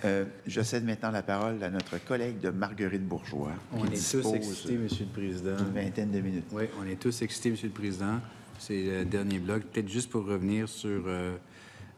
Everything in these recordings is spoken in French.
Je cède maintenant la parole à notre collègue de Marguerite Bourgeois. On est tous excités, M. le Président. Une vingtaine de minutes. Oui, on est tous excités, M. le Président. C'est le dernier bloc. Peut-être juste pour revenir sur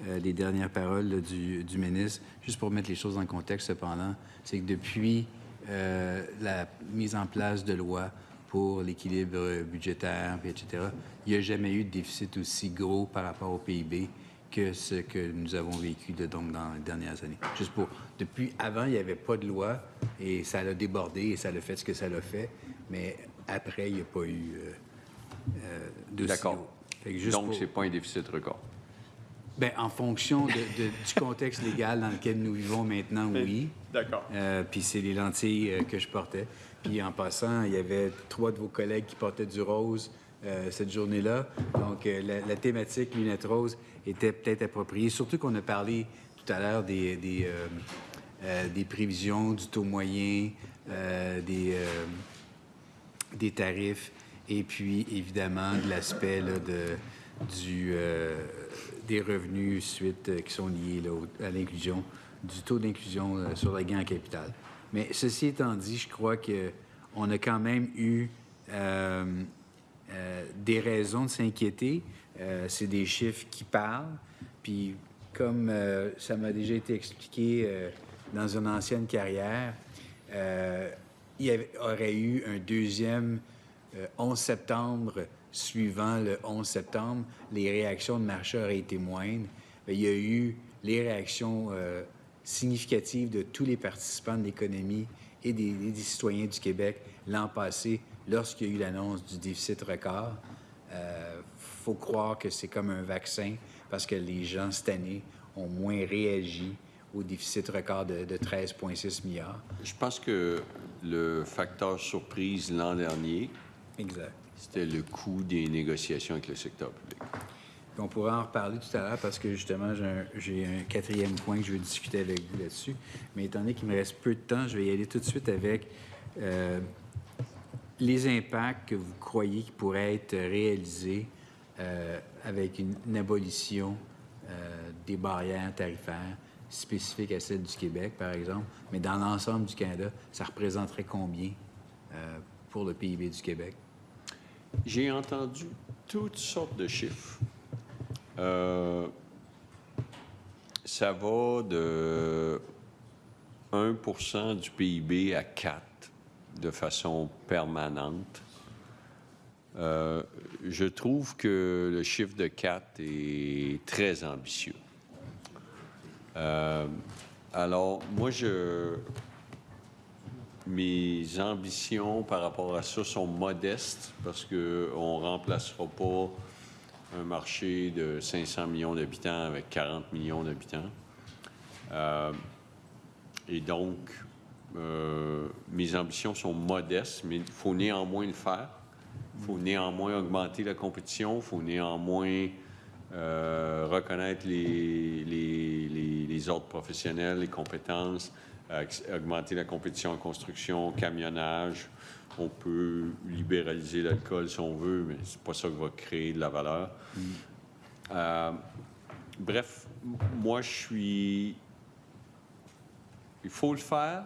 les dernières paroles là, du ministre, juste pour mettre les choses en contexte, cependant, c'est que depuis la mise en place de lois pour l'équilibre budgétaire, etc., il n'y a jamais eu de déficit aussi gros par rapport au PIB que ce que nous avons vécu donc, dans les dernières années. Juste pour... Depuis avant, il n'y avait pas de loi et ça l'a débordé et ça l'a fait ce que ça l'a fait, mais après, il n'y a pas eu de... D'accord. Donc, c'est pas un déficit record. Bien, en fonction du contexte légal dans lequel nous vivons maintenant, oui. D'accord. Puis c'est les lentilles que je portais. Puis en passant, il y avait 3 de vos collègues qui portaient du rose cette journée-là. Donc, la thématique lunettes roses était peut-être appropriée, surtout qu'on a parlé tout à l'heure des prévisions, du taux moyen, des tarifs, et puis, évidemment, de l'aspect là, des revenus suite qui sont liés là, à l'inclusion, du taux d'inclusion sur le gain en capital. Mais ceci étant dit, je crois qu'on a quand même eu des raisons de s'inquiéter. C'est des chiffres qui parlent. Puis, comme ça m'a déjà été expliqué dans une ancienne carrière, il y aurait eu un deuxième 11 septembre suivant le 11 septembre. Les réactions de marché auraient été moindres. Il y a eu les réactions significatives de tous les participants de l'économie et des citoyens du Québec l'an passé lorsqu'il y a eu l'annonce du déficit record. Faut croire que c'est comme un vaccin parce que les gens, cette année, ont moins réagi au déficit record de 13,6 milliards. Je pense que le facteur surprise l'an dernier, exact, c'était le coût des négociations avec le secteur public. Puis on pourra en reparler tout à l'heure parce que, justement, j'ai un 4e point que je veux discuter avec vous là-dessus. Mais étant donné qu'il me reste peu de temps, je vais y aller tout de suite avec les impacts que vous croyez qui pourraient être réalisés avec une abolition des barrières tarifaires spécifiques à celle du Québec, par exemple. Mais dans l'ensemble du Canada, ça représenterait combien pour le PIB du Québec? J'ai entendu toutes sortes de chiffres. Ça va de 1% du PIB à 4 de façon permanente. Je trouve que le chiffre de 4 est très ambitieux. Alors, moi, mes ambitions par rapport à ça sont modestes parce qu'on ne remplacera pas un marché de 500 millions d'habitants avec 40 millions d'habitants. Et donc, mes ambitions sont modestes, mais il faut néanmoins le faire. Il faut néanmoins augmenter la compétition. Il faut néanmoins reconnaître les ordres professionnels, les compétences, augmenter la compétition en construction, camionnage. On peut libéraliser l'alcool si on veut, mais c'est pas ça qui va créer de la valeur. Bref, moi, il faut le faire.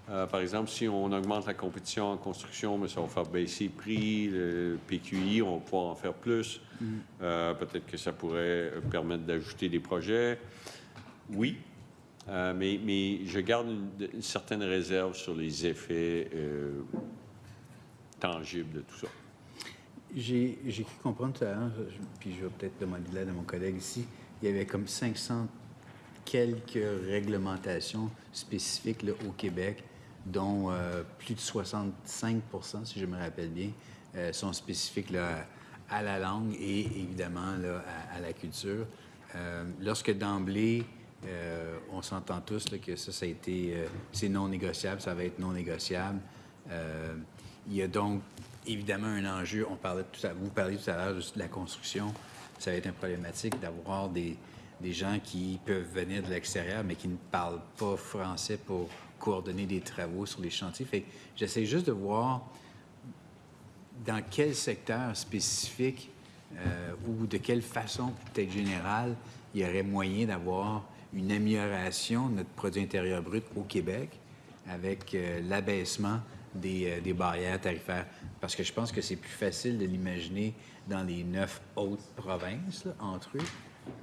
Par exemple, si on augmente la compétition en construction, mais ça va faire baisser le prix, le PQI, on va pouvoir en faire plus. Peut-être que ça pourrait permettre d'ajouter des projets. Oui, mais je garde une certaine réserve sur les effets tangibles de tout ça. J'ai cru comprendre tout à l'heure, puis je vais peut-être demander l'aide de mon collègue ici, il y avait comme 500 quelques réglementations spécifiques là, au Québec, dont plus de 65 %, si je me rappelle bien, sont spécifiques là, à la langue et évidemment là, à la culture. Lorsque d'emblée, on s'entend tous là, que ça a été... c'est non négociable, ça va être non négociable. Il y a donc évidemment un enjeu. Vous parliez tout à l'heure de la construction. Ça va être une problématique d'avoir des gens qui peuvent venir de l'extérieur, mais qui ne parlent pas français pour coordonner des travaux sur les chantiers. Fait que j'essaie juste de voir dans quel secteur spécifique ou de quelle façon, peut-être générale, il y aurait moyen d'avoir une amélioration de notre produit intérieur brut au Québec avec l'abaissement des barrières tarifaires. Parce que je pense que c'est plus facile de l'imaginer dans les 9 autres provinces, là, entre eux,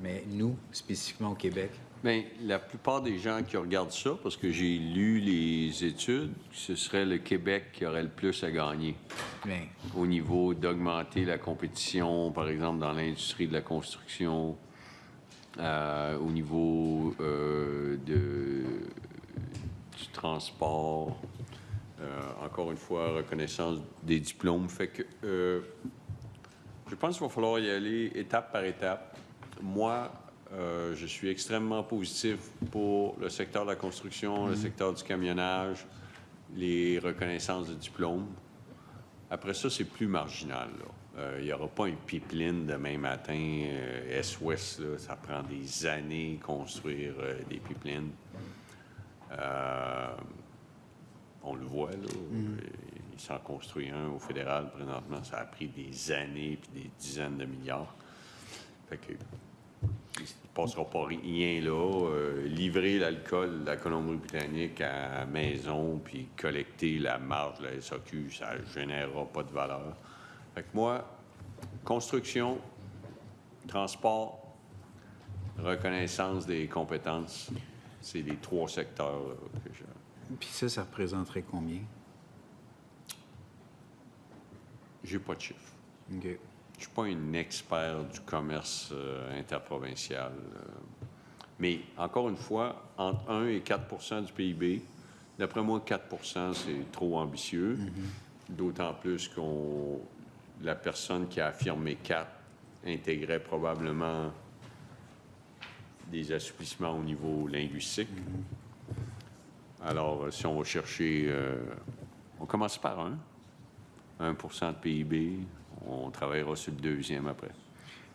mais nous, spécifiquement au Québec. Bien, la plupart des gens qui regardent ça, parce que j'ai lu les études, ce serait le Québec qui aurait le plus à gagner Bien, au niveau d'augmenter la compétition, par exemple, dans l'industrie de la construction, au niveau du transport, encore une fois, reconnaissance des diplômes. Fait que je pense qu'il va falloir y aller étape par étape. Moi, je suis extrêmement positif pour le secteur de la construction, le secteur du camionnage, les reconnaissances de diplômes. Après ça, c'est plus marginal, là. Il n'y aura pas une pipeline demain matin, Est-Ouest, là. Ça prend des années construire des pipelines. On le voit, là. Il s'en construit un au fédéral présentement. Ça a pris des années puis des dizaines de milliards. Fait que il ne passera pas rien là. Livrer l'alcool de la Colombie-Britannique à la maison puis collecter la marge de la SAQ, ça ne générera pas de valeur. Fait que moi, construction, transport, reconnaissance des compétences, c'est les 3 secteurs là, que je... puis ça représenterait combien? J'ai pas de chiffre. OK. Je suis pas un expert du commerce interprovincial. Mais encore une fois, entre 1 et 4 du PIB, d'après moi, 4 c'est trop ambitieux. D'autant plus la personne qui a affirmé 4 intégrait probablement des assouplissements au niveau linguistique. Alors, si on va chercher... on commence par 1 de PIB. On travaillera sur le deuxième après.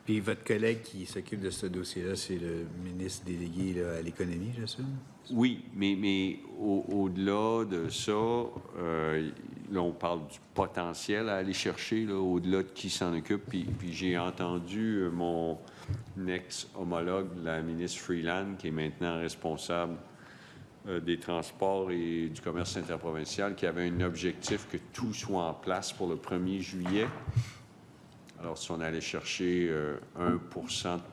Puis votre collègue qui s'occupe de ce dossier-là, c'est le ministre délégué là, à l'économie, j'assume? Oui, mais au-delà de ça, là, on parle du potentiel à aller chercher, là, au-delà de qui s'en occupe. Puis j'ai entendu mon ex-homologue, la ministre Freeland, qui est maintenant responsable des transports et du commerce interprovincial, qui avait un objectif que tout soit en place pour le 1er juillet. Alors, si on allait chercher 1 de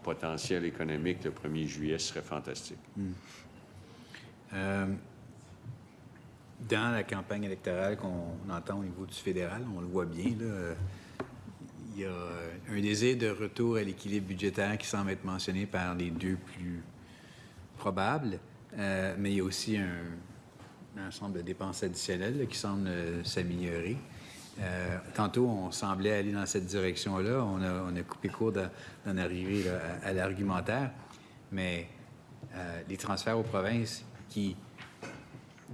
potentiel économique le 1er juillet, ce serait fantastique. Dans la campagne électorale qu'on entend au niveau du fédéral, on le voit bien, là, il y a un désir de retour à l'équilibre budgétaire qui semble être mentionné par les 2 plus probables, mais il y a aussi un ensemble de dépenses additionnelles là, qui semblent s'améliorer. Tantôt, on semblait aller dans cette direction-là. On a coupé court d'en arriver là, à l'argumentaire. Mais les transferts aux provinces qui,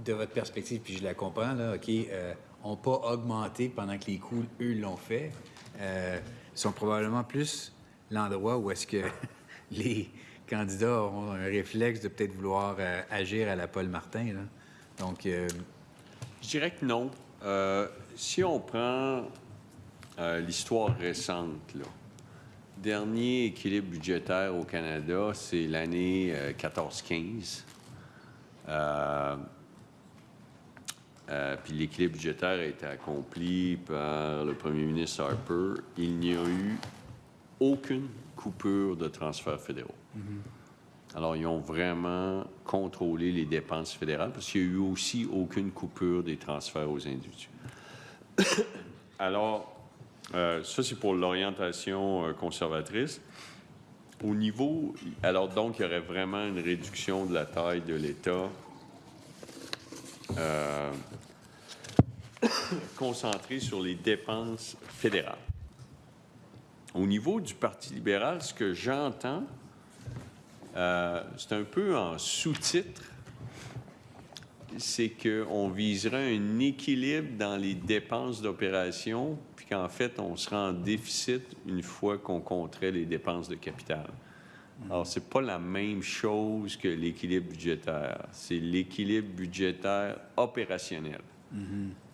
de votre perspective, puis je la comprends, là, OK, n'ont pas augmenté pendant que les coûts, eux, l'ont fait, sont probablement plus l'endroit où est-ce que les candidats auront un réflexe de peut-être vouloir agir à la Paul Martin, là. Donc... Je dirais que non. Si on prend l'histoire récente, là, dernier équilibre budgétaire au Canada, c'est l'année 14-15. Puis l'équilibre budgétaire a été accompli par le premier ministre Harper. Il n'y a eu aucune coupure de transferts fédéraux. Alors, ils ont vraiment contrôlé les dépenses fédérales parce qu'il n'y a eu aussi aucune coupure des transferts aux individus. Alors, ça, c'est pour l'orientation conservatrice. Au niveau... Alors, donc, il y aurait vraiment une réduction de la taille de l'État concentrée sur les dépenses fédérales. Au niveau du Parti libéral, ce que j'entends, c'est un peu en sous-titre, c'est qu'on viserait un équilibre dans les dépenses d'opération, puis qu'en fait, on sera en déficit une fois qu'on compterait les dépenses de capital. Alors, c'est pas la même chose que l'équilibre budgétaire. C'est l'équilibre budgétaire opérationnel.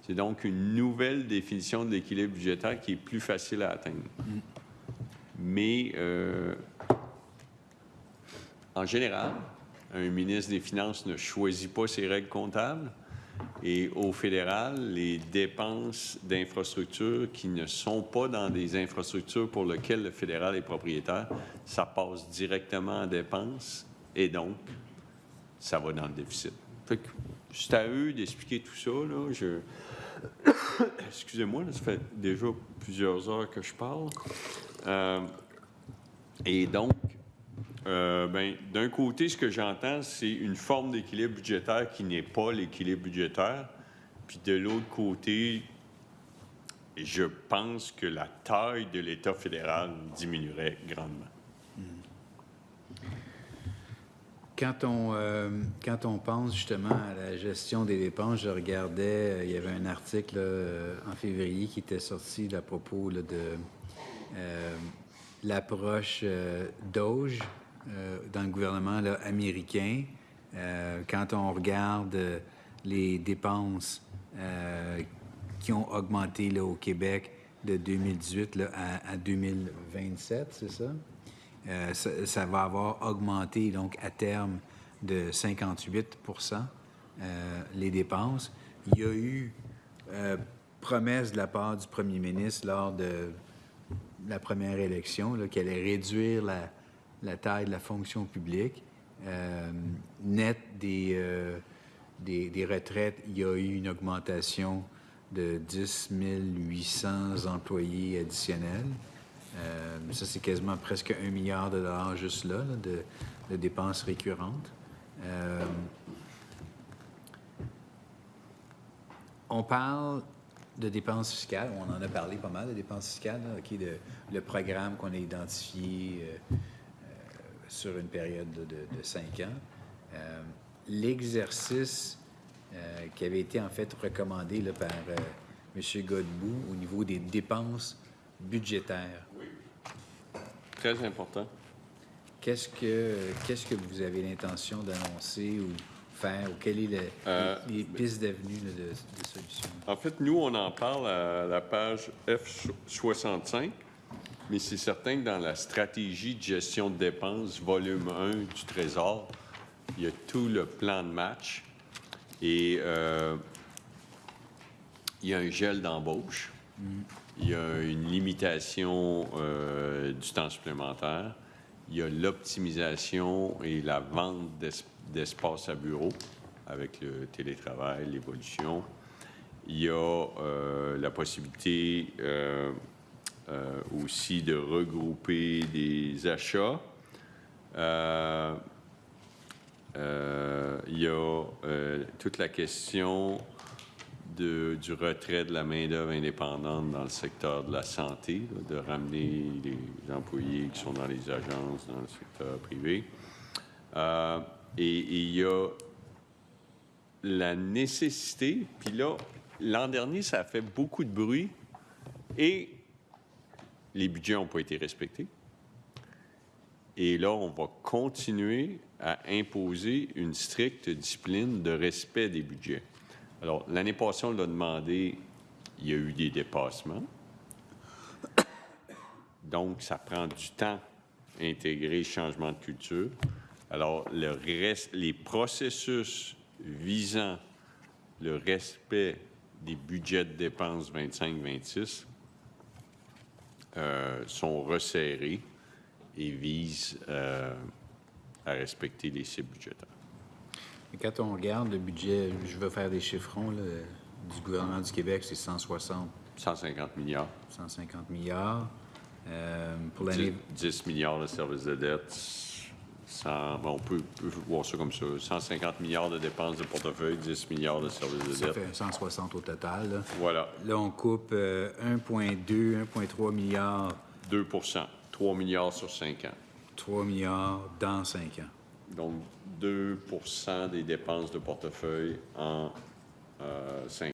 C'est donc une nouvelle définition de l'équilibre budgétaire qui est plus facile à atteindre. Mais... en général, un ministre des Finances ne choisit pas ses règles comptables. Et au fédéral, les dépenses d'infrastructures qui ne sont pas dans des infrastructures pour lesquelles le fédéral est propriétaire, ça passe directement en dépenses et donc, ça va dans le déficit. Fait que c'est à eux d'expliquer tout ça. Là. Excusez-moi, là, ça fait déjà plusieurs heures que je parle. Et donc, d'un côté, ce que j'entends, c'est une forme d'équilibre budgétaire qui n'est pas l'équilibre budgétaire. Puis de l'autre côté, je pense que la taille de l'État fédéral diminuerait grandement. Quand on pense justement à la gestion des dépenses, je regardais, il y avait un article en février qui était sorti à propos là, de l'approche Doge dans le gouvernement là, américain. Quand on regarde les dépenses qui ont augmenté là, au Québec de 2018 là, à 2027, c'est ça? Ça va avoir augmenté, donc, à terme, de 58 les dépenses. Il y a eu promesse de la part du premier ministre lors de la première élection qu'elle allait réduire la taille de la fonction publique. Net des retraites, il y a eu une augmentation de 10 800 employés additionnels. Ça, c'est quasiment presque 1 milliard de dollars juste là, de dépenses récurrentes. On parle de dépenses fiscales. On en a parlé pas mal de dépenses fiscales, là, qui est le programme qu'on a identifié sur une période de 5 ans. L'exercice qui avait été en fait recommandé là, par M. Godbout au niveau des dépenses budgétaires. Oui. Très important. Qu'est-ce que vous avez l'intention d'annoncer ou faire, ou quelles sont les pistes d'avenue de solutions? En fait, nous, on en parle à la page F65, mais c'est certain que dans la stratégie de gestion de dépenses, volume 1 du Trésor, il y a tout le plan de match et il y a un gel d'embauche. Il y a une limitation du temps supplémentaire. Il y a l'optimisation et la vente d'espace à bureau avec le télétravail, l'évolution. Il y a la possibilité aussi de regrouper des achats. Il y a toute la question du retrait de la main-d'œuvre indépendante dans le secteur de la santé, là, de ramener les employés qui sont dans les agences, dans le secteur privé. Et il y a la nécessité, puis là, l'an dernier, ça a fait beaucoup de bruit et les budgets n'ont pas été respectés. Et là, on va continuer à imposer une stricte discipline de respect des budgets. Alors, l'année passée, on l'a demandé, il y a eu des dépassements. Donc, ça prend du temps à intégrer le changement de culture. Alors, les processus visant le respect des budgets de dépenses 25-26 sont resserrés et visent à respecter les cibles budgétaires. Et quand on regarde le budget, je vais faire des chiffrons là, du gouvernement du Québec, c'est 150 milliards. 150 milliards. Pour l'année... 10 milliards de services de dette. On peut voir ça comme ça. 150 milliards de dépenses de portefeuille, 10 milliards de services de dette. Ça fait 160 au total. Là. Voilà. Là, on coupe 1,2, 1,3 milliards. 2 3 milliards sur 5 ans. 3 milliards dans 5 ans. Donc, 2 des dépenses de portefeuille en 5 ans.